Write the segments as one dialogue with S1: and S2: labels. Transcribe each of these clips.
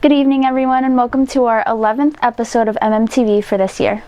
S1: Good evening, everyone, and welcome to our 11th episode of MMTV for this year.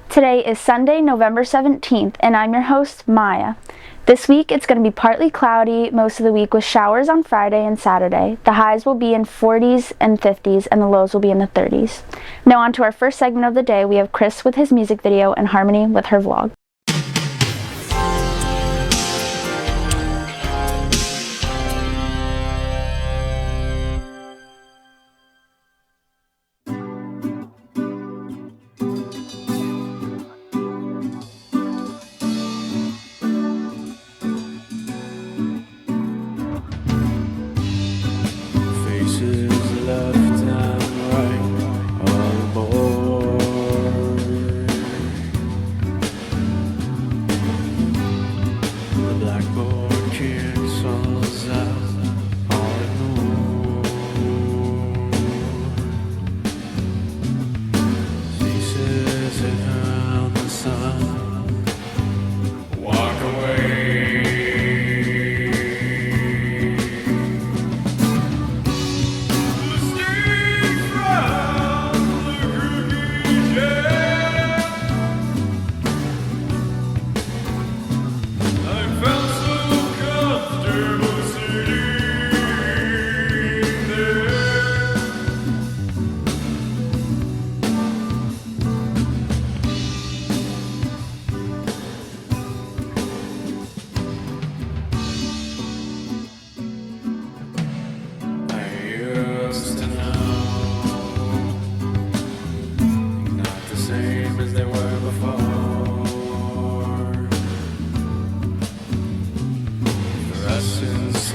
S1: Today is Sunday, November 17th, and I'm your host, Maya. This week, it's going to be partly cloudy most of the week with showers on Friday and Saturday. The highs will be in 40s and 50s, and the lows will be in the 30s. Now on to our first segment of the day. We have Chris with his music video and Harmony with her vlog.
S2: Left and right, all aboard. The blackboard cancels out, all ignored. Ceases around the sun. Walk away.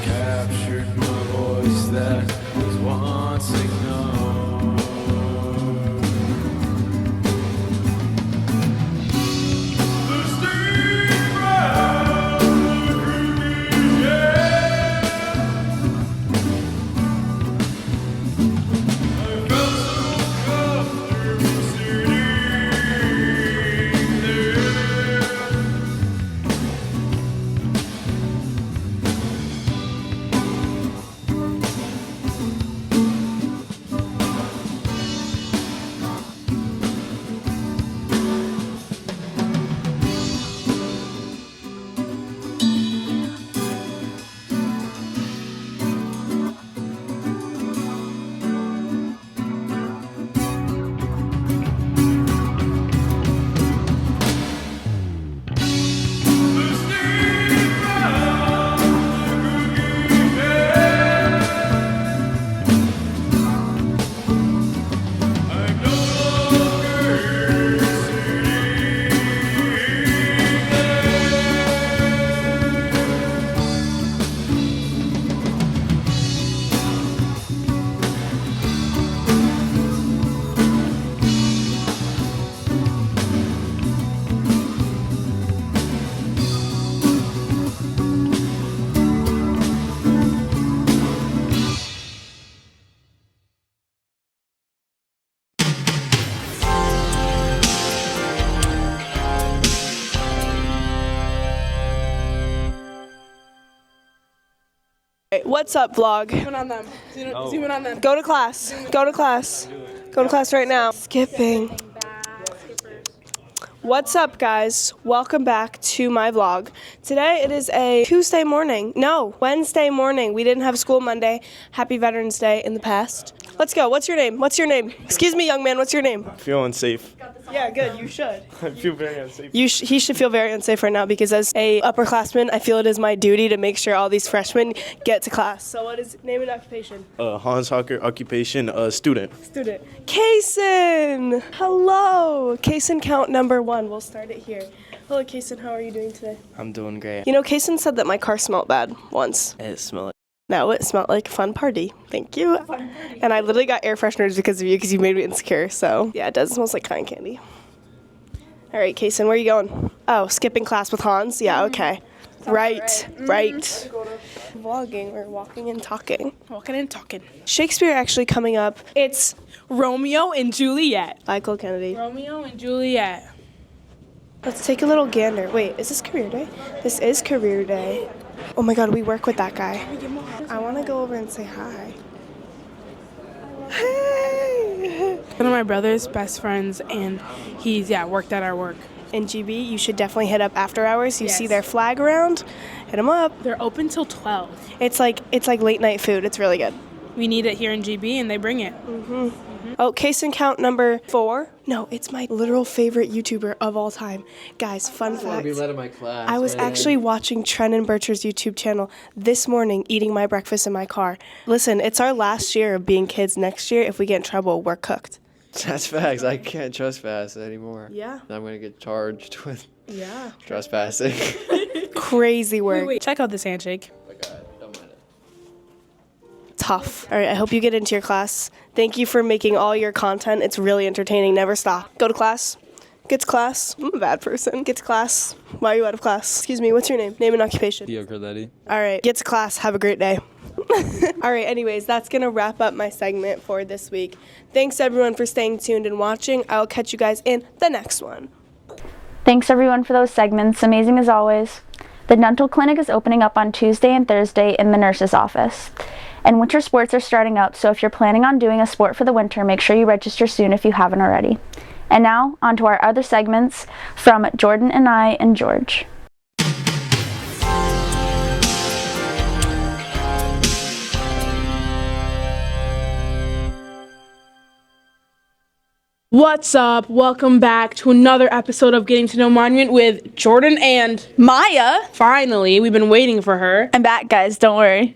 S2: Captured my voice that was once ignored. The steam round the creepy air. I felt so comfortable sitting there.
S3: What's up, vlog?
S4: Zoom in on them. Zoom in on them.
S3: Go to class. Go to class. Go to class right now. Skipping. What's up, guys? Welcome back to my vlog. Today it is a Wednesday morning. We didn't have school Monday. Happy Veterans Day in the past. Let's go. What's your name? Excuse me, young man. What's your name?
S5: I feel unsafe.
S3: Yeah, good. You should.
S5: I feel very unsafe.
S3: He should feel very unsafe right now because as a upperclassman, I feel it is my duty to make sure all these freshmen get to class. So what is name and occupation?
S5: Hans Hocker, occupation, student.
S3: Student. Kason! Hello! Kason count number 1. We'll start it here. Hello, Kason. How are you doing today?
S6: I'm doing great.
S3: You know, Kason said that my car smelled bad once.
S6: It smells
S3: No, it smelled like a fun party. Thank you. And I literally got air fresheners because of you, because you made me insecure. So, yeah, it does. It smells like cotton candy. All right, Kason, where are you going? Oh, skipping class with Hans? Yeah, okay. Right. Vlogging or walking and talking.
S4: Walking and talking.
S3: Shakespeare actually coming up. It's
S4: Romeo and Juliet.
S3: Michael Kennedy.
S4: Romeo and Juliet.
S3: Let's take a little gander. Wait, is this career day? This is career day. Oh my god, we work with that guy. I want to go over and say hi. Hey!
S4: One of my brother's best friends, and he's, worked at our work.
S3: In GB, you should definitely hit up after hours. You
S4: Yes.
S3: see their flag around, hit them up.
S4: They're open till 12.
S3: It's like late night food. It's really good.
S4: We need it here in GB, and they bring it.
S3: Oh, Kason count number 4. No, it's my literal favorite YouTuber of all time. Guys, fun fact.
S6: be led in my class.
S3: I was actually watching Tren and Bercher's YouTube channel this morning, eating my breakfast in my car. Listen, it's our last year of being kids. Next year, if we get in trouble, we're cooked.
S6: That's facts. I can't trespass anymore.
S3: Yeah.
S6: I'm gonna get charged with
S3: Yeah.
S6: trespassing.
S3: Crazy work.
S4: Wait, check out this handshake.
S6: Don't mind it.
S3: Tough. All right, I hope you get into your class. Thank you for making all your content. It's really entertaining. Never stop. Go to class. Get to class. I'm a bad person. Get to class. Why are you out of class? Excuse me, what's your name? Name and occupation.
S7: Theo Carletti.
S3: All right, get to class. Have a great day. All right, anyways, that's going to wrap up my segment for this week. Thanks, everyone, for staying tuned and watching. I'll catch you guys in the next one.
S1: Thanks everyone for those segments, amazing as always. The dental clinic is opening up on Tuesday and Thursday in the nurse's office. And winter sports are starting up, so if you're planning on doing a sport for the winter, make sure you register soon if you haven't already. And now, on to our other segments from Jordan and I and George.
S4: What's up? Welcome back to another episode of Getting to Know Monument with Jordan and
S1: Maya!
S4: finally, we've been waiting for her.
S1: I'm back, guys, don't worry.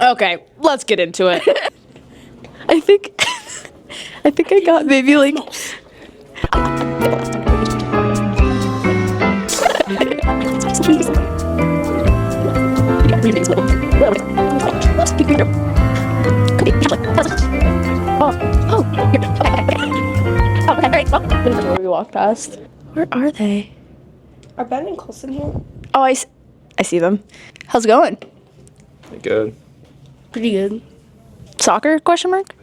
S4: Okay, let's get into it.
S1: I think I got maybe like... Before we walk past. Where are they?
S3: Are Ben and Colson here?
S1: Oh, I see them. How's it going?
S7: Good.
S1: Pretty good. Soccer, question mark?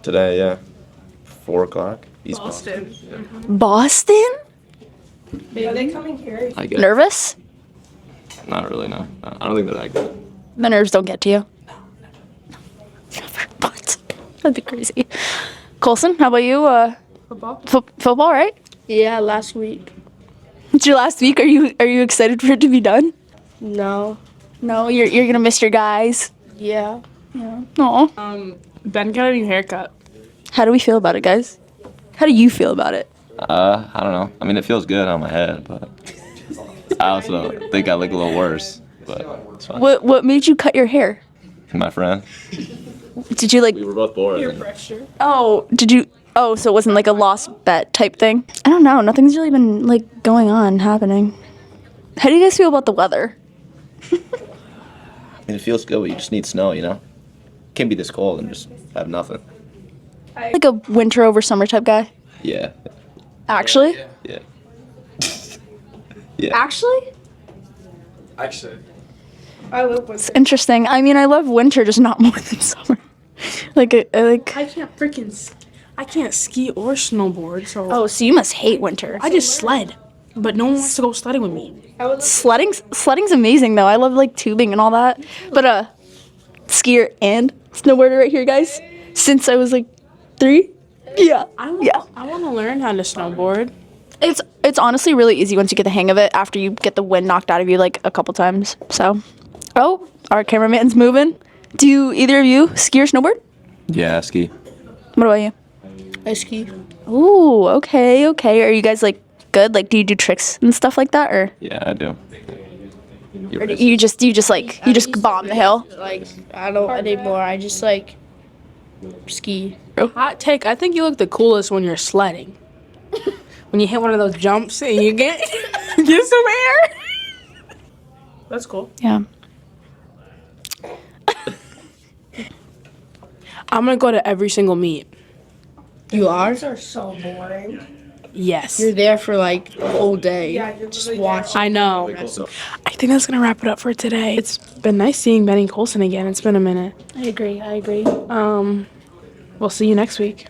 S7: Today, yeah. 4 o'clock. East Boston.
S1: Boston?
S3: Are they coming here?
S7: I guess.
S1: Nervous?
S7: Not really, no. I don't think they're that good.
S1: The nerves don't get to you? No. What? That'd be crazy. Colson, how about you?
S4: Football?
S1: Football, right?
S4: Yeah, last week.
S1: It's your last week. Are you excited for it to be done?
S4: No.
S1: No, you're gonna miss your guys.
S4: Yeah.
S1: Aw.
S4: Ben got a new haircut.
S1: How do we feel about it, guys? How do you feel about it?
S7: I don't know. I mean, it feels good on my head, but I also think I look a little worse, but it's fine.
S1: What made you cut your hair?
S7: My friend.
S1: Did you like?
S7: We were both bored.
S1: Oh, did you? Oh, so it wasn't like a lost bet type thing? I don't know. Nothing's really been like going on, happening. How do you guys feel about the weather?
S7: I mean, it feels good, but you just need snow, you know? Can't be this cold and just have nothing.
S1: Like a winter over summer type guy?
S7: Yeah.
S1: Actually?
S7: Yeah. Yeah.
S1: Actually?
S5: Actually.
S3: I love winter.
S1: It's interesting. I mean, I love winter, just not more than summer. I
S4: can't ski or snowboard, so
S1: Oh, so you must hate winter.
S4: I just sled. But no one wants to go sledding with me.
S1: Sledding's amazing though. I love like tubing and all that. But skier and snowboarder right here, guys. Since I was like 3. Yeah.
S4: I want to learn how to snowboard.
S1: It's It's honestly really easy once you get the hang of it after you get the wind knocked out of you like a couple times. So, oh, our cameraman's moving. Do either of you ski or snowboard?
S7: Yeah, ski.
S1: What about you?
S4: I ski.
S1: Ooh, okay. Are you guys like good? Like, do you do tricks and stuff like that, or
S7: Yeah, I do.
S1: do you just bomb the hill?
S4: Like, I don't anymore. I just like ski. Hot take. I think you look the coolest when you're sledding. When you hit one of those jumps and you get some air. That's cool.
S1: Yeah.
S4: I'm gonna go to every single meet.
S8: You are? These are so boring.
S4: Yes.
S8: You're there for like a whole day. Just watching.
S4: I know. I think that's gonna wrap it up for today. It's been nice seeing Benny Colson again. It's been a minute.
S1: I agree.
S4: We'll see you next week.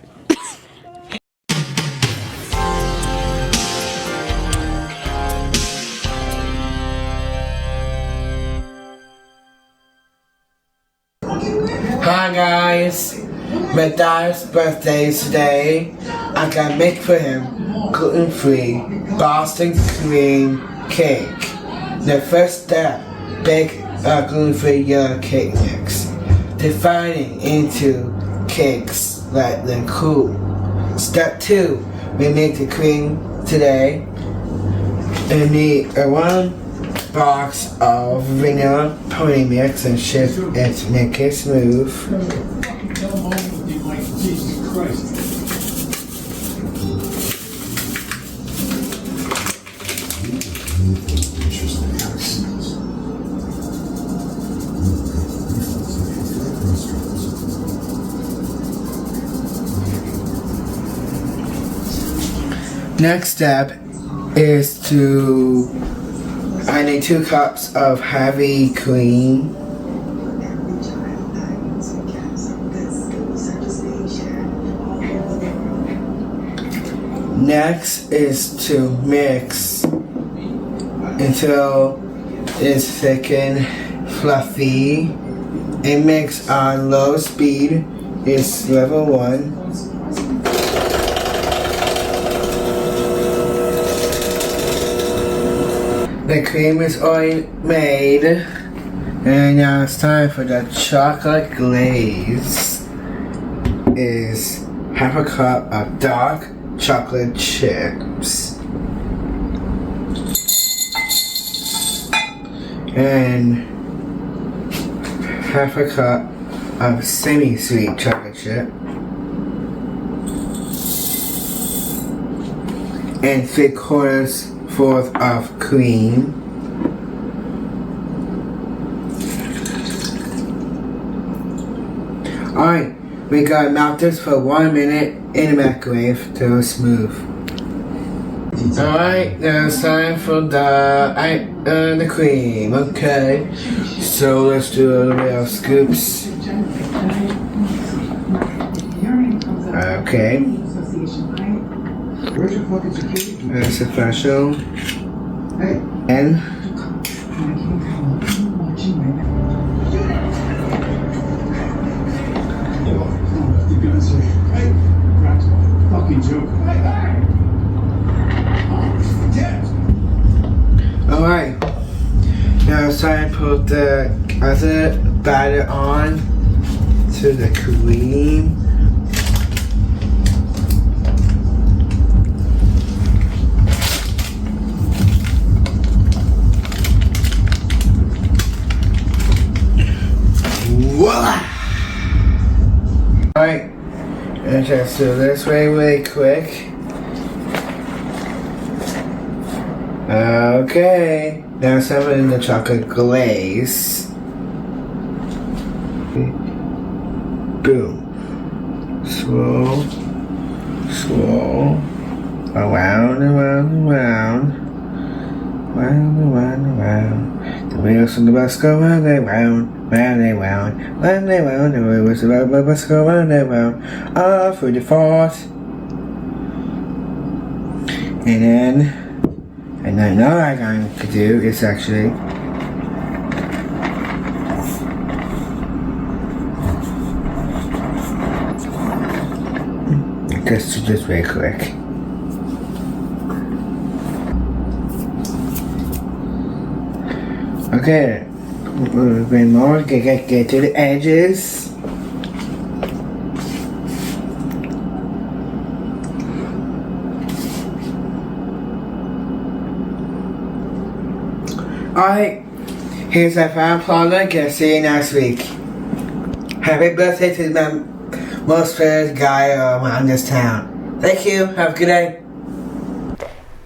S9: Hi guys, my dad's birthday is today. I gotta make for him gluten-free Boston cream cake. The first step, bake a gluten-free yellow cake mix. Dividing into cakes, let them cool. Step 2, we make the cream today. We need a 1 box of vanilla pony mix and shift it to make it smooth. Next step is I need 2 cups of heavy cream. Next is to mix until it's thick and fluffy. And mix on low speed is level 1. The cream is already made, and now it's time for the chocolate glaze. Is half a cup of dark chocolate chips and half a cup of semi-sweet chocolate chip and 3/4 of cream. Alright, we gotta melt this for 1 minute in the microwave till it's smooth. Alright, now it's time for the cream. Okay, so let's do a little bit of scoops. Okay. That's official. And alright. Now it's time to put the other batter on to the cream. Voila! Alright, and just do this really quick. Okay, now some in the chocolate glaze. Boom. Swirl, around, round. The wheels on the bus go round and round. Round and round, the wheels on the bus go round and round, all through the forest. And I know what I'm going to do is actually just very quick. Okay. Bring more. Get to the edges. Alright. Here's our final product. I'll see you next week. Happy birthday to the most famous guy around this town. Thank you. Have a good day.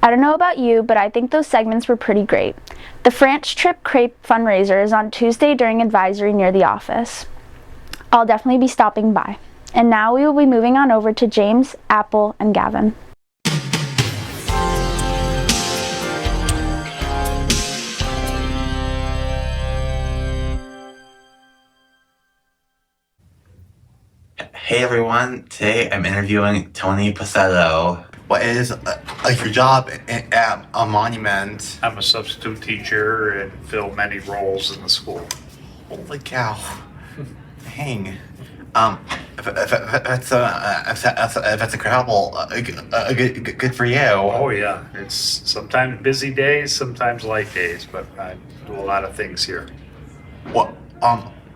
S1: I don't know about you, but I think those segments were pretty great. The French Trip Crepe fundraiser is on Tuesday during advisory near the office. I'll definitely be stopping by. And now we will be moving on over to James, Apple, and Gavin.
S10: Hey everyone, today I'm interviewing Tony Pacetto. What is your job at a monument?
S11: I'm a substitute teacher and fill many roles in the school.
S10: Holy cow. Dang. That's incredible. Good for you.
S11: Oh yeah, it's sometimes busy days, sometimes light days, but I do a lot of things here.
S10: What,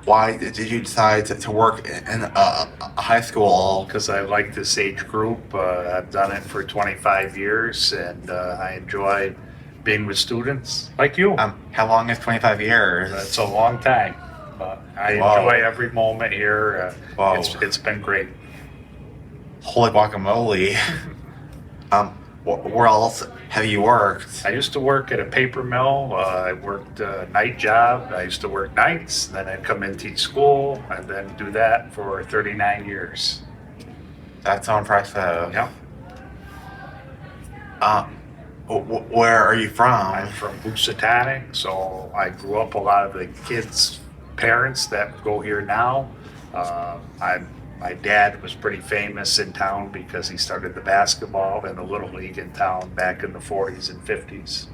S10: why did you decide to work in a high school?
S11: Because I like this age group. I've done it for 25 years and I enjoy being with students like you.
S10: How long is 25 years?
S11: It's a long time. I enjoy every moment here. It's been great.
S10: Holy guacamole. Where else have you worked?
S11: I used to work at a paper mill. I worked a night job. I used to work nights. Then I'd come in, teach school, and then do that for 39 years.
S10: That's so impressive.
S11: Yeah.
S10: Where are you from?
S11: I'm from Housatonic, so I grew up a lot of the kids' parents that go here now. My dad was pretty famous in town because he started the basketball and the Little League in town back in the 40s and 50s.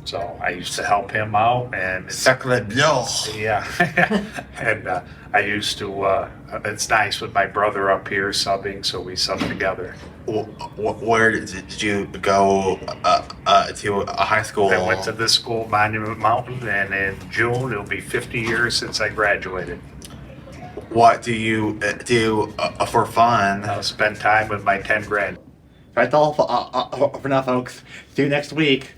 S11: So I used to help him out and
S10: Sacre bleu.
S11: yeah, and I used to, it's nice with my brother up here subbing, so we sub together.
S10: Where did you go to a high school?
S11: I went to this school, Monument Mountain, and in June it'll be 50 years since I graduated.
S10: What do you do for fun?
S11: I'll spend time with my 10 grand.
S10: That's all for now, folks. See you next week.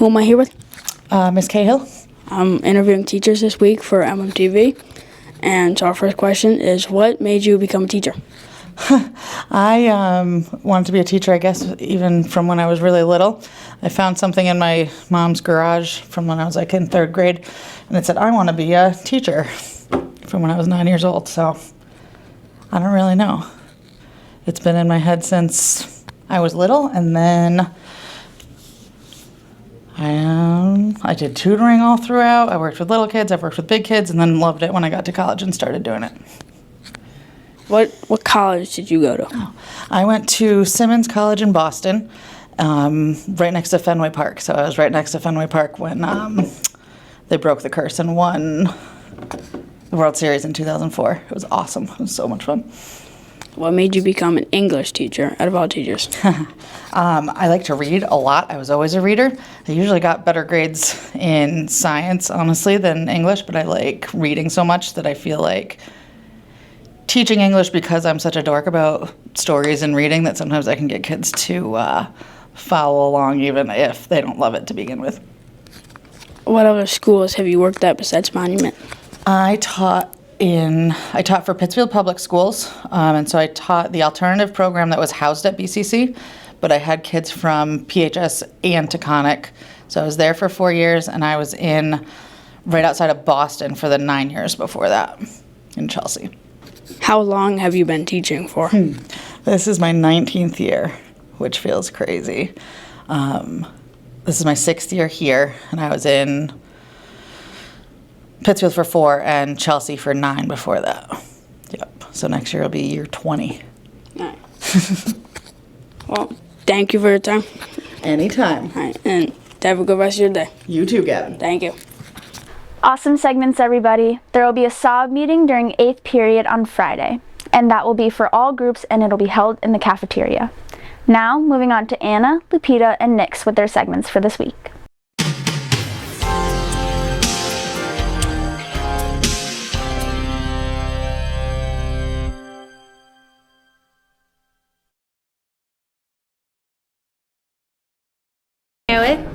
S4: Who am I here with?
S12: Miss Cahill.
S4: I'm interviewing teachers this week for MMTV. And so our first question is, what made you become a teacher?
S12: I wanted to be a teacher, I guess, even from when I was really little. I found something in my mom's garage from when I was like in 3rd grade, and it said, I want to be a teacher, from when I was 9 years old. So I don't really know. It's been in my head since I was little, and then I did tutoring all throughout. I worked with little kids, I've worked with big kids, and then loved it when I got to college and started doing it.
S4: What college did you go to?
S12: I went to Simmons College in Boston, right next to Fenway Park. So I was right next to Fenway Park when they broke the curse and won the World Series in 2004. It was awesome. It was so much fun.
S4: What made you become an English teacher out of all teachers?
S12: I like to read a lot. I was always a reader. I usually got better grades in science, honestly, than English, but I like reading so much that I feel like teaching English, because I'm such a dork about stories and reading, that sometimes I can get kids to follow along even if they don't love it to begin with.
S4: What other schools have you worked at besides Monument?
S12: I taught for Pittsfield Public Schools, and so I taught the alternative program that was housed at BCC, but I had kids from PHS and Taconic, so I was there for 4 years, and I was right outside of Boston for the 9 years before that, in Chelsea.
S4: How long have you been teaching for?
S12: This is my 19th year, which feels crazy. This is my 6th year here, and I was in Pittsfield for 4 and Chelsea for 9 before that. Yep. So next year will be year 20.
S4: All right. Well, thank you for your time.
S12: Anytime.
S4: All right, and have a good rest of your day.
S12: You too, Gavin.
S4: Thank you.
S1: Awesome segments, everybody. There will be a SOB meeting during 8th period on Friday, and that will be for all groups, and it'll be held in the cafeteria. Now, moving on to Anna, Lupita, and Nix with their segments for this week.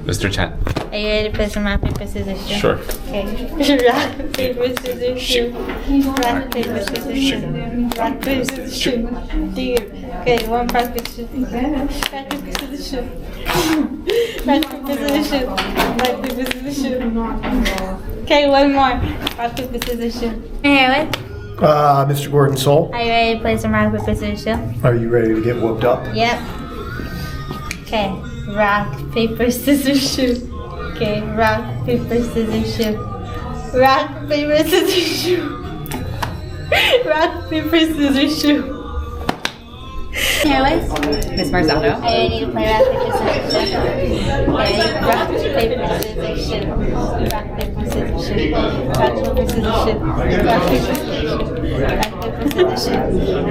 S13: Mr. Chen.
S14: Are you ready to play some rock, paper, scissors, shoot?
S13: Sure.
S14: Okay. Rock, paper, scissors, shoot. Rock, paper, scissors, shoot. Rock, paper, scissors, shoot. Okay, one rock, paper, scissors, shoot. Rock, paper, scissors, shoot. Rock, paper, scissors, shoot. Rock, paper, scissors, shoot. Okay, one more. Rock, paper, scissors, shoot. Hey, what?
S15: Mr. Gordon Soul.
S14: Are you ready to play some rock, paper, scissors, shoot?
S15: Are you ready to get whooped up?
S14: Yep. Okay. Rock, paper, scissors, shoot. Okay, rock, paper, scissors, shoot. Rock, paper, scissors, shoot. Rock, paper, scissors, shoot. Here,
S16: Miss Marzano.
S14: are you ready to play rock, paper, scissors, shoot? Okay, rock, paper, scissors, shoot. Rock, paper, scissors, shoot. Rock, paper, scissors, shoot. Rock, paper, scissors, shoot. Rock, paper, scissors, shoot.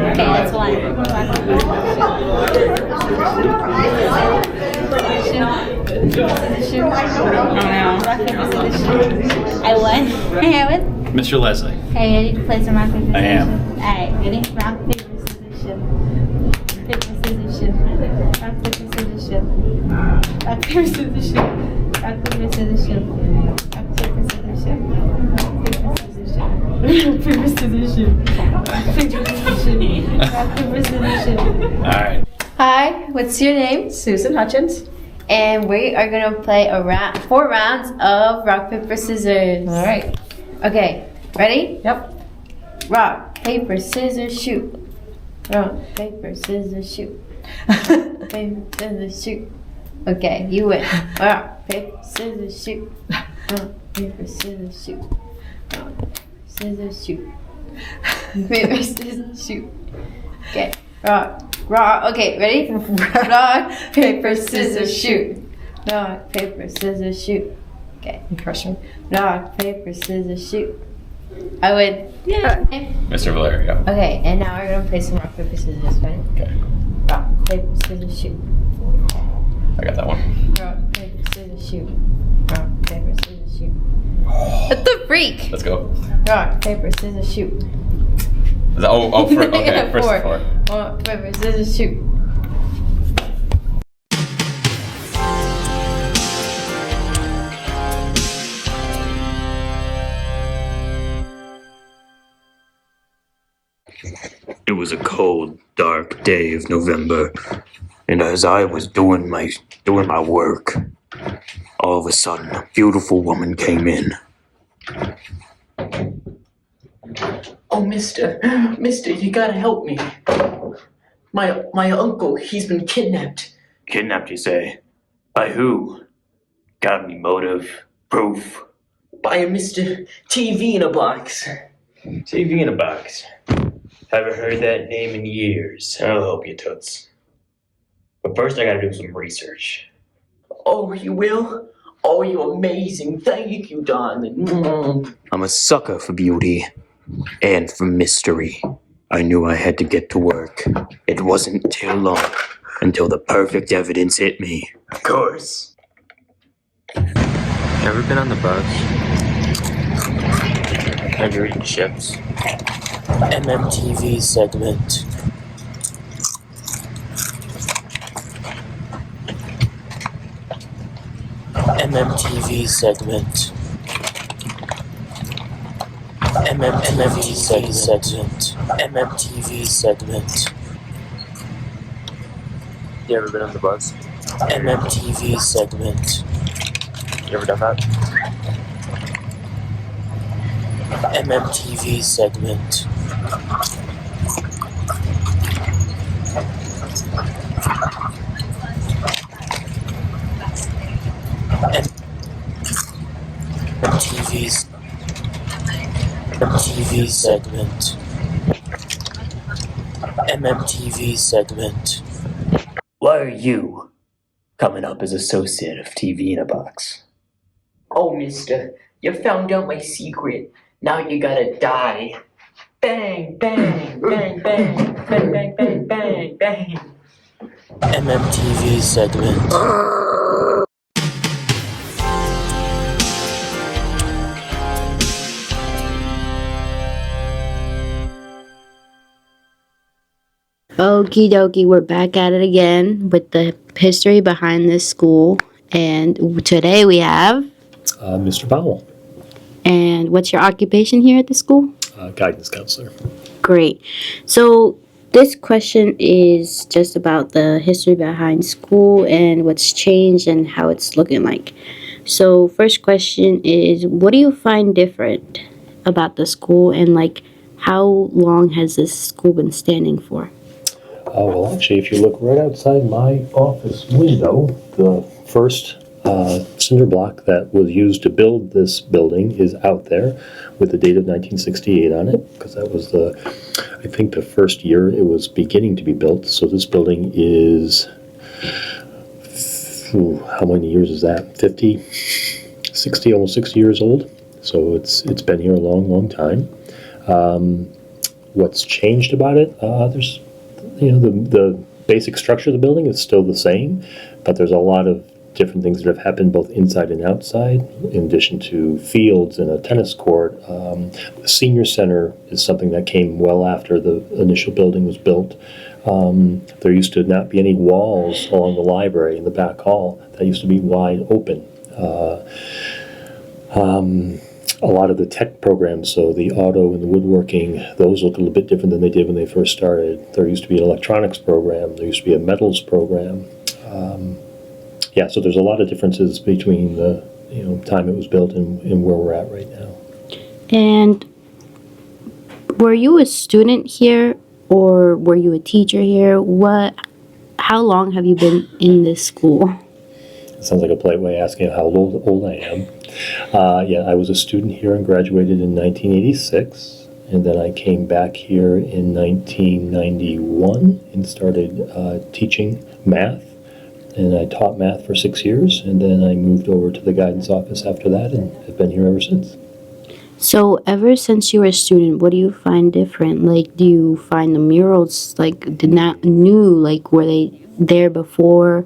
S14: Okay, that's one. Rock, paper, scissors, shoot. I won. Hey, what?
S13: Mr. Leslie.
S14: Are you ready to play some rock, paper, scissors?
S13: I am.
S14: Alright, ready? Rock, paper, scissors, shoot. Paper, scissors, shoot. Rock, paper, scissors, shoot. Rock, paper, scissors, shoot. Rock, paper, scissors, shoot. Rock, paper, scissors, shoot. Rock, paper, scissors, shoot. Rock, paper, scissors, shoot. Rock, paper, scissors, shoot.
S13: All right.
S16: Hi, what's your name?
S17: Susan Hutchins.
S16: And we are gonna play 4 rounds of rock, paper, scissors.
S17: All right.
S16: Okay, ready?
S17: Yep.
S16: Rock, paper, scissors, shoot. Rock, paper, scissors, shoot. Rock, paper, scissors, shoot. Okay, you win. Rock, paper, scissors, shoot. Rock, paper, scissors, shoot. Rock, scissors, shoot. Paper, scissors, shoot. Okay, rock. Okay, ready? Rock, paper, scissors, shoot. Rock, paper, scissors, shoot. Okay.
S17: You crush me.
S16: Rock, paper, scissors, shoot. I win.
S17: Yeah.
S13: Mr. Valerio.
S16: Okay, and now we're gonna play some rock, paper, scissors, right?
S13: Okay.
S16: Rock, paper, scissors, shoot.
S13: I got that one.
S16: Rock, paper, scissors, shoot. Rock, paper, scissors, shoot. What the freak?
S13: Let's go.
S16: Rock, paper, scissors, shoot.
S13: Is that, okay,
S16: Yeah,
S13: first
S16: four.
S13: 4.
S16: Rock, paper, scissors, shoot.
S17: was a cold, dark day of November, and as I was doing my work, all of a sudden a beautiful woman came in.
S18: Oh, mister, you gotta help me. My uncle, he's been kidnapped.
S17: Kidnapped, you say? By who? Got any motive? Proof?
S18: By a Mr. TV in a box.
S17: TV in a box. Haven't heard that name in years. I'll help you, Toots. But first I gotta do some research.
S18: Oh, you will? Oh, you're amazing. Thank you, darling.
S17: I'm a sucker for beauty. And for mystery. I knew I had to get to work. It wasn't too long until the perfect evidence hit me. Of course.
S19: Ever been on the bus?
S17: Have you eaten chips? MMTV segment. MMTV segment. MMTV segment. MMTV segment.
S19: You ever been on the bus?
S17: MMTV segment.
S19: You ever done that?
S17: MMTV segment. MMTV segment. MMTV segment. Why are you coming up as associate of TV in a box?
S18: Oh, mister, you found out my secret. Now you gotta die. Bang, bang, bang, bang, bang, bang, bang, bang, bang.
S17: MMTV segment.
S16: Okie dokie, we're back at it again with the history behind this school. And today we have.
S15: Mr. Powell,
S16: And what's your occupation here at the school?
S15: guidance counselor.
S16: Great. So this question is just about the history behind school and what's changed and how it's looking like. So first question is, what do you find different about the school, and like how long has this school been standing for?
S15: Well, actually, if you look right outside my office window, the first cinder block that was used to build this building is out there with the date of 1968 on it, because that was I think the first year it was beginning to be built. So this building is, how many years is that? 50, 60, almost 60 years old. So it's been here a long, long time. What's changed about it? There's, the basic structure of the building is still the same, but there's a lot of different things that have happened both inside and outside, in addition to fields and a tennis court. The senior center is something that came well after the initial building was built. There used to not be any walls along the library in the back hall. That used to be wide open. A lot of the tech programs, so the auto and the woodworking, those look a little bit different than they did when they first started. There used to be an electronics program. There used to be a metals program. So there's a lot of differences between the time it was built and where we're at right now.
S16: And were you a student here, or were you a teacher here? How long have you been in this school?
S15: It sounds like a polite way of asking how old I am. I was a student here and graduated in 1986, and then I came back here in 1991 and started teaching math. And I taught math for 6 years, and then I moved over to the guidance office after that, and have been here ever since.
S16: So ever since you were a student, what do you find different? Like, do you find the murals were they there before?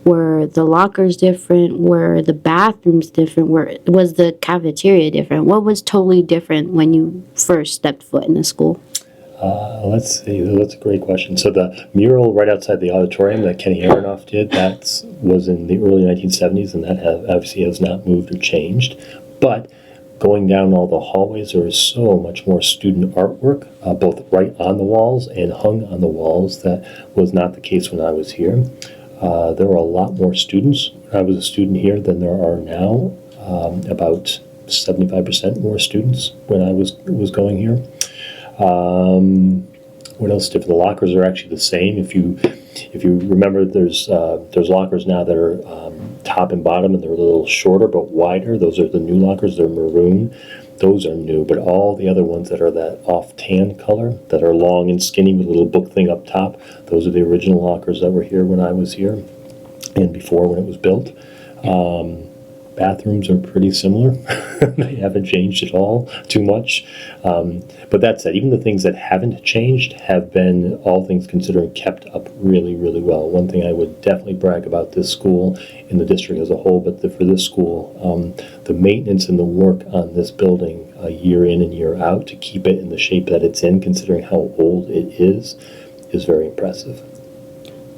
S16: Were the lockers different? Were the bathrooms different? Was the cafeteria different? What was totally different when you first stepped foot in the school?
S15: Let's see. That's a great question. So the mural right outside the auditorium that Kenny Aronoff did, was in the early 1970s, and that obviously has not moved or changed. But going down all the hallways, there is so much more student artwork, both right on the walls and hung on the walls. That was not the case when I was here. There were a lot more students when I was a student here than there are now. About 75% more students when I was going here. What else different? The lockers are actually the same. If you remember, there's lockers now that are top and bottom, and they're a little shorter but wider. Those are the new lockers. They're maroon. Those are new, but all the other ones that are that off tan color, that are long and skinny with a little book thing up top, those are the original lockers that were here when I was here and before when it was built. Bathrooms are pretty similar. They haven't changed at all too much. But that said, even the things that haven't changed have been, all things considering, kept up really, really well. One thing I would definitely brag about this school in the district as a whole, but for this school, the maintenance and the work on this building year in and year out to keep it in the shape that it's in, considering how old it is very impressive.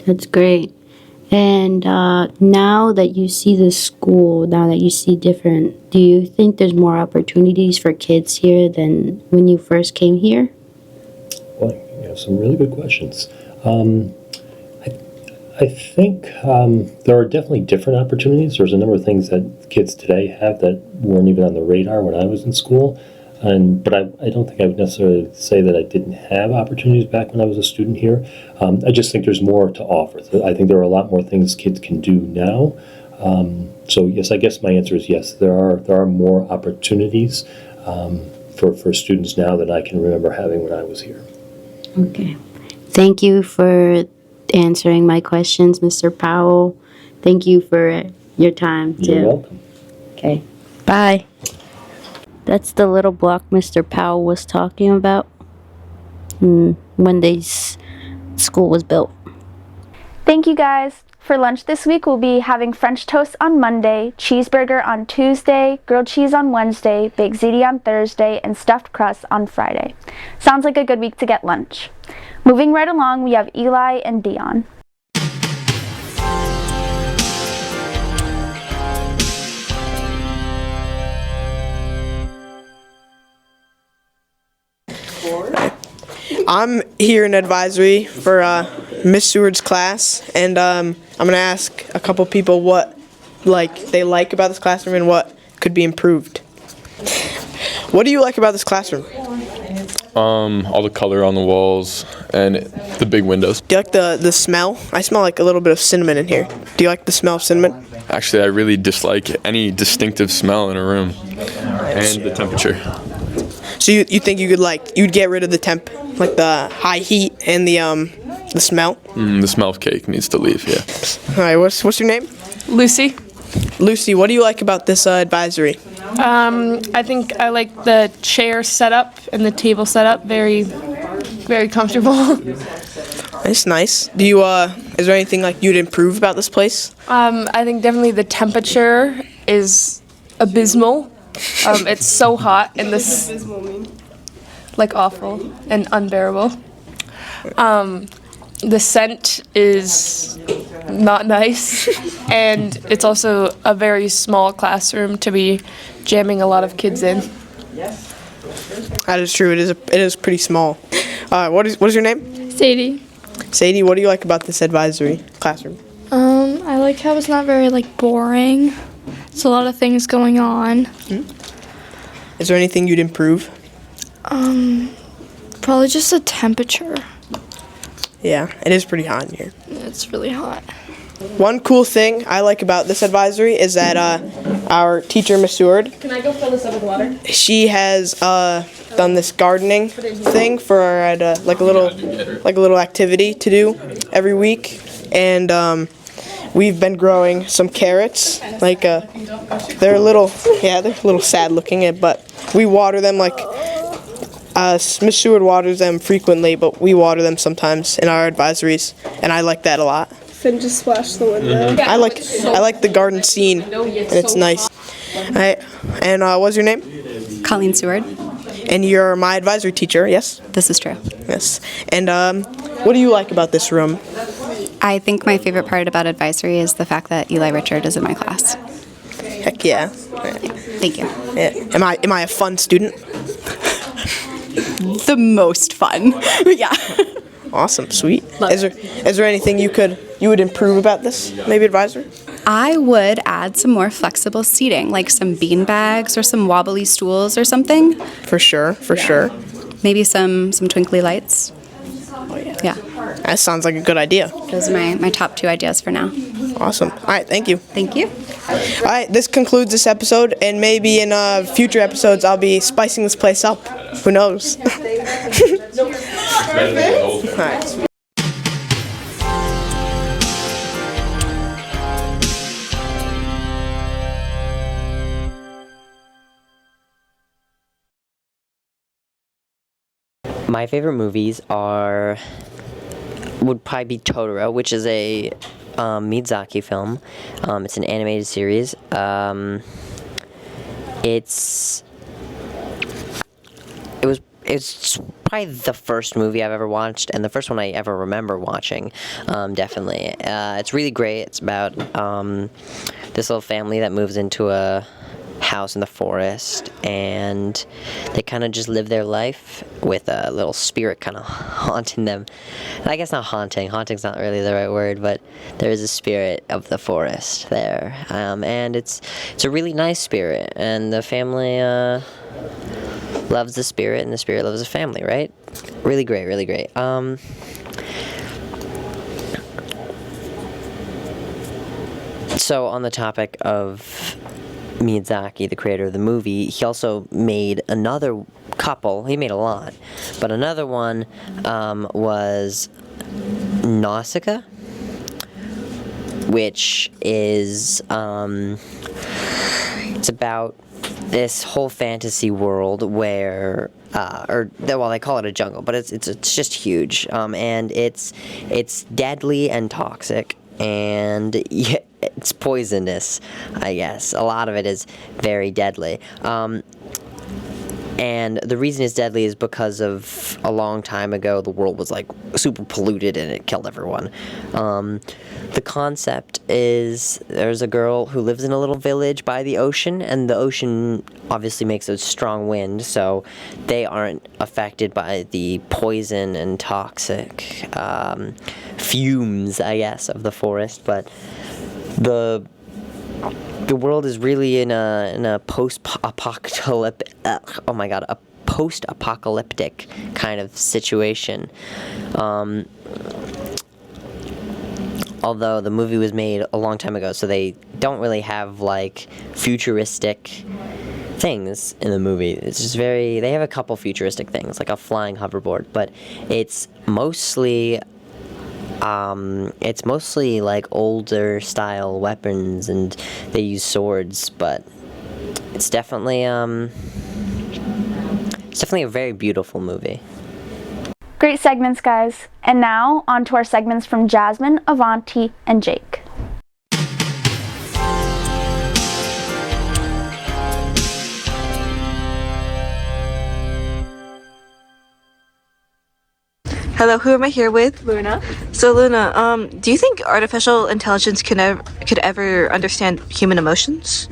S20: That's great. And now that you see the school, now that you see different, do you think there's more opportunities for kids here than when you first came here?
S15: Well, you have some really good questions. I think there are definitely different opportunities. There's a number of things that kids today have that weren't even on the radar when I was in school. But I don't think I would necessarily say that I didn't have opportunities back when I was a student here. I just think there's more to offer. I think there are a lot more things kids can do now. So yes, I guess my answer is yes. There are more opportunities for students now than I can remember having when I was here.
S20: Okay. Thank you for answering my questions, Mr. Powell. Thank you for your time, too.
S15: You're welcome.
S20: Okay. Bye. That's the little block Mr. Powell was talking about when this school was built.
S1: Thank you guys. For lunch this week, we'll be having French toast on Monday, cheeseburger on Tuesday, grilled cheese on Wednesday, baked ziti on Thursday, and stuffed crust on Friday. Sounds like a good week to get lunch. Moving right along, we have Eli and Dion.
S3: I'm here in advisory for Miss Seward's class, and I'm going to ask a couple people what they like about this classroom and what could be improved. What do you like about this classroom?
S5: All the color on the walls and the big windows.
S3: Do you like the smell? I smell like a little bit of cinnamon in here. Do you like the smell of cinnamon?
S5: Actually, I really dislike any distinctive smell in a room and the temperature.
S3: So you think you'd get rid of the temp, like the high heat and the smell?
S5: The smell of cake needs to leave, yeah.
S3: All right, what's your name?
S4: Lucy.
S3: Lucy, what do you like about this advisory?
S4: I think I like the chair setup and the table setup. Very, very comfortable.
S3: That's nice. Do you is there anything you'd improve about this place?
S4: I think definitely the temperature is abysmal. It's so hot and this awful and unbearable. The scent is not nice, and it's also a very small classroom to be jamming a lot of kids in.
S3: That is true. It is pretty small. What is your name?
S14: Sadie.
S3: Sadie, what do you like about this advisory classroom?
S14: I like how it's not very boring. It's a lot of things going on.
S3: Is there anything you'd improve?
S14: Probably just the temperature.
S3: Yeah, it is pretty hot in here.
S14: It's really hot.
S3: One cool thing I like about this advisory is that our teacher, Miss Seward,
S4: Can I go fill this up with water?
S3: she has done this gardening thing for our a little activity to do every week, and we've been growing some carrots. They're a little sad looking, but we water them Miss Seward waters them frequently, but we water them sometimes in our advisories, and I like that a lot.
S21: Then just splash the window.
S3: I like the garden scene, and it's nice. Alright, and what's your name?
S22: Colleen Seward.
S3: And you're my advisory teacher, yes?
S22: This is true.
S3: Yes. And what do you like about this room?
S22: I think my favorite part about advisory is the fact that Eli Richard is in my class.
S3: Heck yeah.
S22: Thank Thank you.
S3: Yeah. Am I a fun student?
S22: The most fun. Yeah.
S3: Awesome, sweet. Is there anything you would improve about this? Maybe advisor?
S22: I would add some more flexible seating, like some bean bags or some wobbly stools or something.
S3: For sure.
S22: Maybe some twinkly lights.
S3: Oh yeah.
S22: Yeah.
S3: That sounds like a good idea.
S22: Those are my top 2 ideas for now.
S3: Awesome. All right, thank you.
S22: Thank you.
S3: All right, this concludes this episode, and maybe in future episodes I'll be spicing this place up. Who knows? All right.
S2: My favorite movies would probably be Totoro, which is a Miyazaki film. It's an animated series. It's probably the first movie I've ever watched, and the first one I ever remember watching, definitely. It's really great. It's about this little family that moves into a house in the forest, and they kind of just live their life with a little spirit kind of haunting them. And I guess not haunting's not really the right word, but there is a spirit of the forest there, and it's a really nice spirit, and the family loves the spirit, and the spirit loves the family, right? Really great. So on the topic of Miyazaki, the creator of the movie, he also made another couple. He made a lot, but another one was Nausicaa, which is it's about this whole fantasy world where they call it a jungle, but it's just huge, and it's deadly and toxic, and it's poisonous, I guess. A lot of it is very deadly. And the reason it's deadly is because of a long time ago, the world was like super polluted and it killed everyone. The concept is there's a girl who lives in a little village by the ocean, and the ocean obviously makes a strong wind, so they aren't affected by the poison and toxic fumes, I guess, of the forest. But the world is really in a post-apocalyptic kind of situation. Although the movie was made a long time ago, so they don't really have like futuristic things in the movie. It's just they have a couple futuristic things, like a flying hoverboard, but it's mostly like older style weapons, and they use swords, but it's definitely a very beautiful movie.
S1: Great segments, guys. And now, on to our segments from Jasmine, Avanti, and Jake.
S6: Hello, who am I here with? Luna. So Luna, do you think artificial intelligence could ever understand human emotions?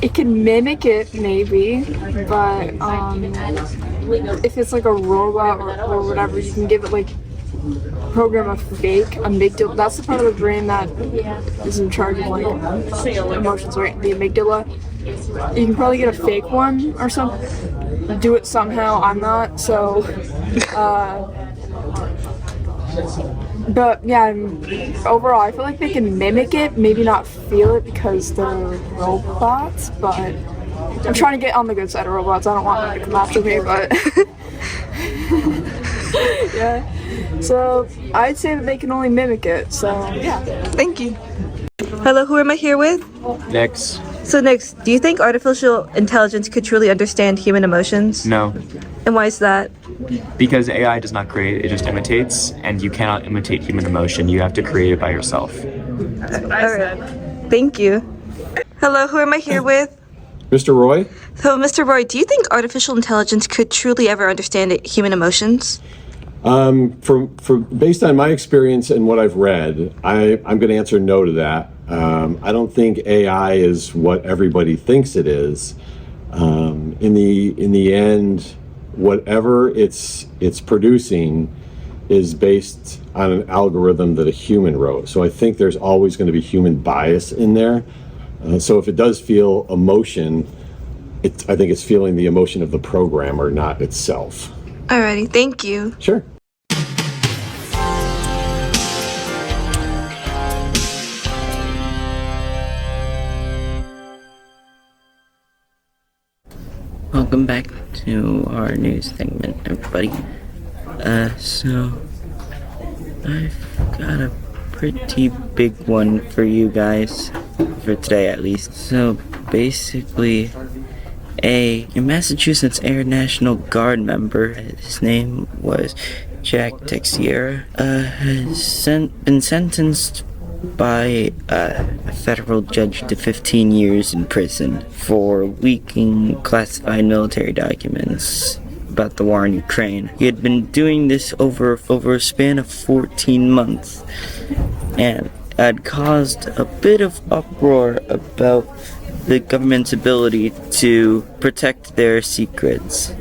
S23: It can mimic it, maybe, but if it's like a robot or whatever, you can give it like program a fake amygdala. That's the part of the brain that is in charge of like emotions, right? The amygdala. You can probably get a fake one or something. Do it somehow. I'm not, so. But yeah, overall, I feel like they can mimic it, maybe not feel it because they're robots, but I'm trying to get on the good side of robots. I don't want them to come after me, but yeah. So I'd say that they can only mimic it, so yeah.
S6: Thank you. Hello, who am I here with?
S19: Nix.
S6: So Nix, do you think artificial intelligence could truly understand human emotions?
S19: No.
S6: And why is that?
S19: Because AI does not create, it just imitates, and you cannot imitate human emotion. You have to create it by yourself.
S6: Alright. Thank you. Hello, who am I here with?
S24: Mr. Roy?
S6: So, Mr. Roy, do you think artificial intelligence could truly ever understand human emotions?
S24: Based on my experience and what I've read, I'm going to answer no to that.
S7: I don't think AI is what everybody thinks it is. In the end, whatever it's producing is based on an algorithm that a human wrote. So I think there's always going to be human bias in there. So if it does feel emotion, I think it's feeling the emotion of the programmer, not itself.
S6: Alrighty, thank you.
S7: Sure.
S2: Welcome back to our news segment, everybody. So I've got a pretty big one for you guys, for today at least. So basically, a Massachusetts Air National Guard member, his name was Jack Texiera, has been sentenced by a federal judge to 15 years in prison for leaking classified military documents about the war in Ukraine. He had been doing this over a span of 14 months and had caused a bit of uproar about the government's ability to protect their secrets,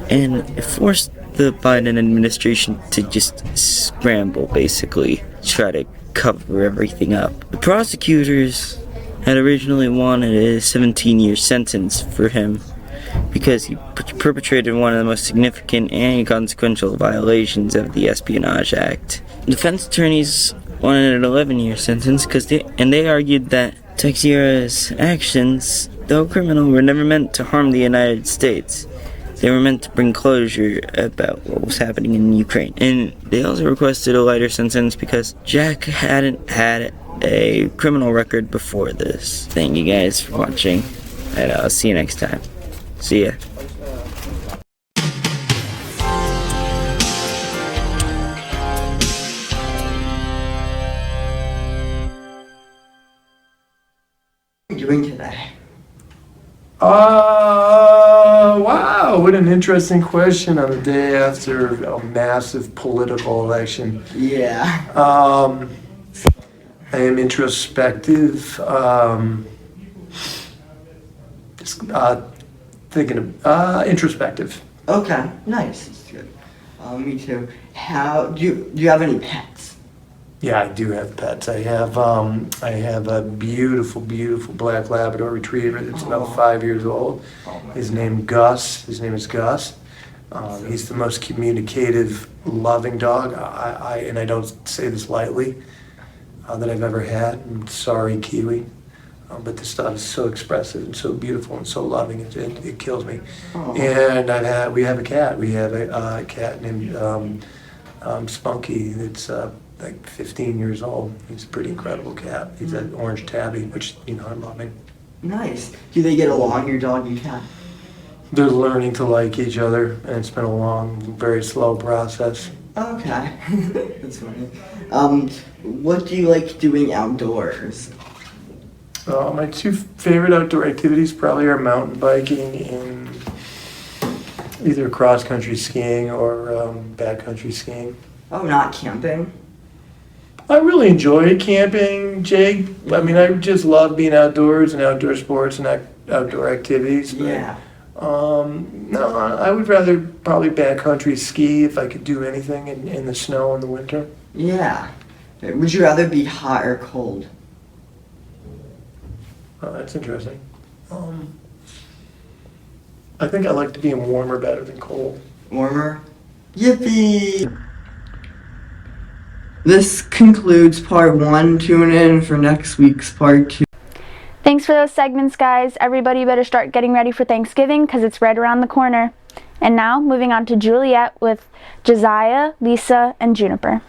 S2: and it forced the Biden administration to just scramble, basically, try to cover everything up. The prosecutors had originally wanted a 17-year sentence for him because he perpetrated one of the most significant and consequential violations of the Espionage Act. Defense attorneys wanted an 11-year sentence because they argued that Texiera's actions, though criminal, were never meant to harm the United States. They were meant to bring closure about what was happening in Ukraine. And they also requested a lighter sentence because Jack hadn't had a criminal record before this. Thank you guys for watching, and I'll see you next time. See ya.
S18: What are you doing today?
S8: Wow, what an interesting question on the day after a massive political election.
S18: Yeah.
S8: I am introspective. Just thinking of introspective.
S18: Okay, nice. That's good. Me too. Do you have any pets?
S8: Yeah, I do have pets. I have a beautiful black Labrador Retriever that's about 5 years old. His name is Gus. He's the most communicative, loving dog. And I don't say this lightly, that I've ever had. I'm sorry, Kiwi. But this dog is so expressive and so beautiful and so loving. It kills me. And we have a cat. We have a cat named Spunky. That's like 15 years old. He's a pretty incredible cat. He's an orange tabby, which, I'm loving.
S18: Nice. Do they get along, your dog and cat?
S8: They're learning to like each other, and it's been a long, very slow process.
S18: Okay. That's funny. What do you like doing outdoors?
S8: My two favorite outdoor activities probably are mountain biking and either cross-country skiing or backcountry skiing.
S18: Oh, not camping?
S8: I really enjoy camping, Jake. I mean, I just love being outdoors and outdoor sports and outdoor activities. But,
S18: Yeah.
S8: no, I would rather probably backcountry ski if I could do anything in the snow in the winter.
S18: Yeah. Would you rather be hot or cold?
S8: That's interesting. I think I like to be in warmer better than cold.
S18: Warmer? Yippee! This concludes part 1. Tune in for next week's part 2.
S1: Thanks for those segments, guys. Everybody better start getting ready for Thanksgiving because it's right around the corner. And now, moving on to Juliet with Josiah, Lisa, and Juniper.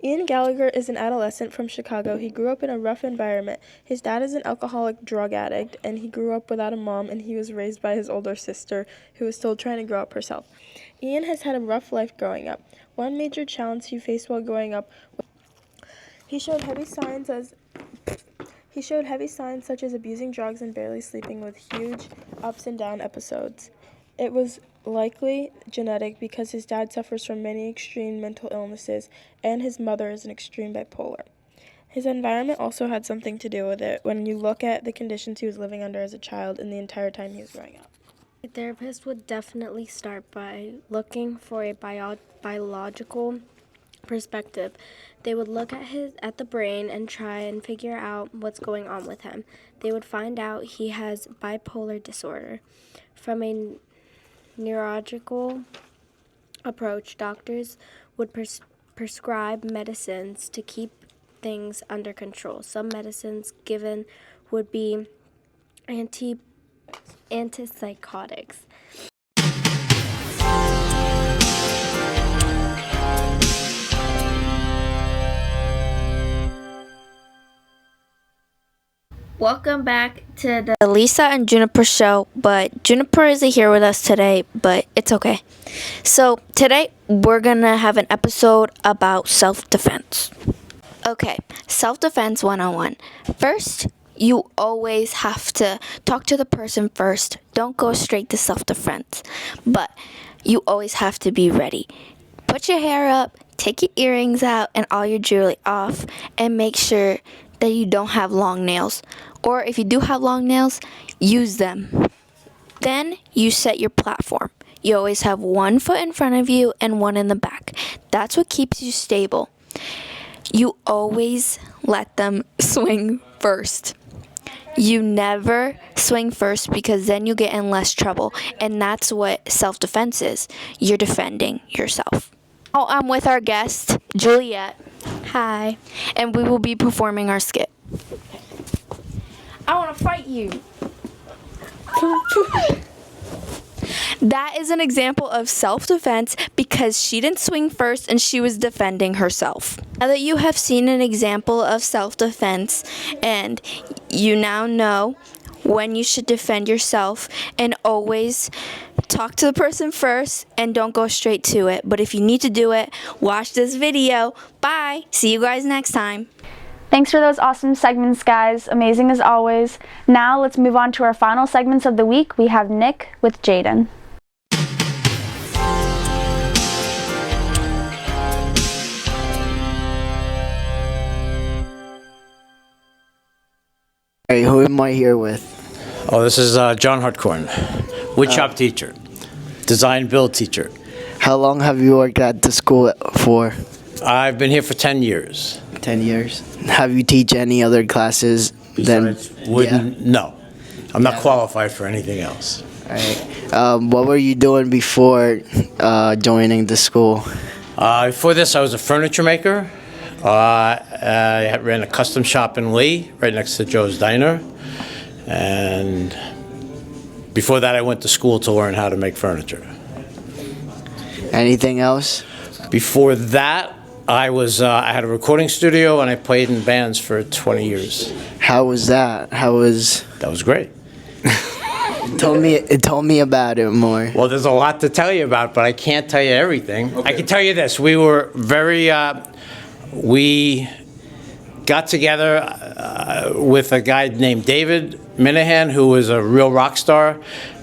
S9: Ian Gallagher is an adolescent from Chicago. He grew up in a rough environment. His dad is an alcoholic drug addict, and he grew up without a mom, and he was raised by his older sister, who was still trying to grow up herself. Ian has had a rough life growing up. One major challenge he faced while growing up, he showed heavy signs as He showed heavy signs such as abusing drugs and barely sleeping with huge ups and down episodes. It was likely genetic because his dad suffers from many extreme mental illnesses and his mother is an extreme bipolar. His environment also had something to do with it when you look at the conditions he was living under as a child and the entire time he was growing up.
S10: A therapist would definitely start by looking for a biological perspective. They would look at the brain and try and figure out what's going on with him. They would find out he has bipolar disorder. From a neurological approach, doctors would prescribe medicines to keep things under control. Some medicines given would be antipsychotics.
S1: Welcome back to the Lisa and Juniper show, but Juniper isn't here with us today, but it's okay. So today we're gonna have an episode about self-defense. Okay, self-defense 101. First, you always have to talk to the person first. Don't go straight to self-defense, but you always have to be ready. Put your hair up, take your earrings out and all your jewelry off, and make sure that you don't have long nails. Or if you do have long nails, use them. Then you set your platform. You always have one foot in front of you and one in the back. That's what keeps you stable. You always let them swing first. You never swing first because then you get in less trouble. And that's what self-defense is. You're defending yourself. Oh, I'm with our guest, Juliet. Hi. And we will be performing our skit. I want to fight you. That is an example of self-defense because she didn't swing first and she was defending herself. Now that you have seen an example of self-defense and you now know when you should defend yourself, and always talk to the person first and don't go straight to it. But if you need to do it, watch this video. Bye. See you guys next time. Thanks for those awesome segments, guys. Amazing as always. Now let's move on to our final segments of the week. We have Nick with Jaden.
S11: Hey, who am I here with?
S12: Oh, this is John Hartcorn, woodshop teacher, design build teacher.
S11: How long have you worked at the school for?
S12: I've been here for 10 years.
S11: 10 years. Have you teach any other classes
S12: Besides No, I'm not qualified for anything else.
S11: All right. What were you doing before joining the school?
S12: Before this, I was a furniture maker. I ran a custom shop in Lee, right next to Joe's Diner. And before that, I went to school to learn how to make furniture.
S11: Anything else?
S12: Before that, I had a recording studio and I played in bands for 20 years.
S11: How was that?
S12: That was great.
S11: Tell me about it more.
S12: Well, there's a lot to tell you about, but I can't tell you everything. Okay. I can tell you this: we were very. We got together with a guy named David Minahan, who was a real rock star,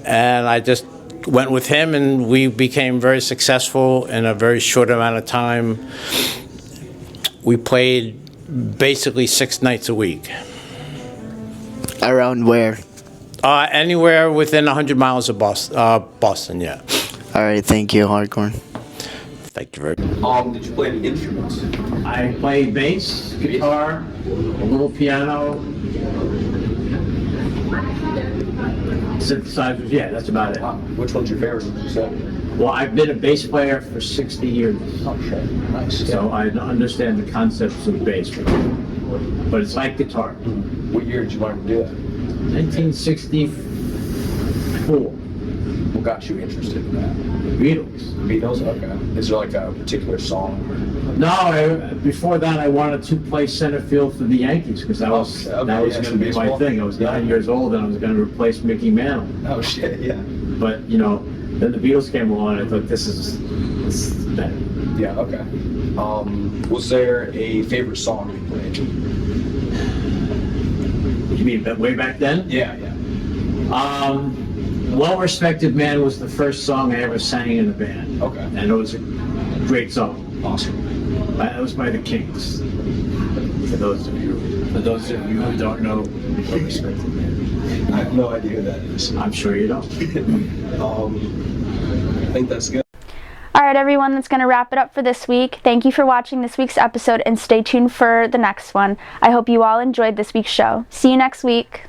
S12: and I just went with him, and we became very successful in a very short amount of time. We played basically 6 nights a week.
S11: Around where?
S12: Anywhere within 100 miles of Boston, yeah.
S11: All right, thank you, Hardcore.
S12: Thank you very much.
S13: Did you play any instruments?
S12: I play bass, guitar, a little piano, synthesizers, yeah, that's about it.
S13: Which one's your favorite, would you say?
S12: Well, I've been a bass player for 60 years.
S13: Oh, shit. Nice.
S12: So I understand the concepts of bass, but it's like guitar.
S13: What year did you learn to do that?
S12: 1964.
S13: What got you interested in that?
S12: Beatles.
S13: Beatles? Okay. Is there like a particular song?
S12: No, before that I wanted to play center field for the Yankees because that was going to be my thing. I was 9 years old and I was going to replace Mickey Mantle.
S13: Oh shit, yeah.
S12: But then the Beatles came along and I thought this is better.
S13: Yeah, okay. Was there a favorite song you played?
S15: You mean way back then?
S13: Yeah, yeah.
S15: Well-Respected Man was the first song I ever sang in a band.
S13: Okay.
S15: And it was a great song.
S13: Awesome.
S15: It was by the Kings. For those of you who don't know Well-Respected Man.
S13: I have no idea who that is.
S15: I'm sure you don't.
S13: I think that's good.
S1: All right, everyone, that's going to wrap it up for this week. Thank you for watching this week's episode and stay tuned for the next one. I hope you all enjoyed this week's show. See you next week.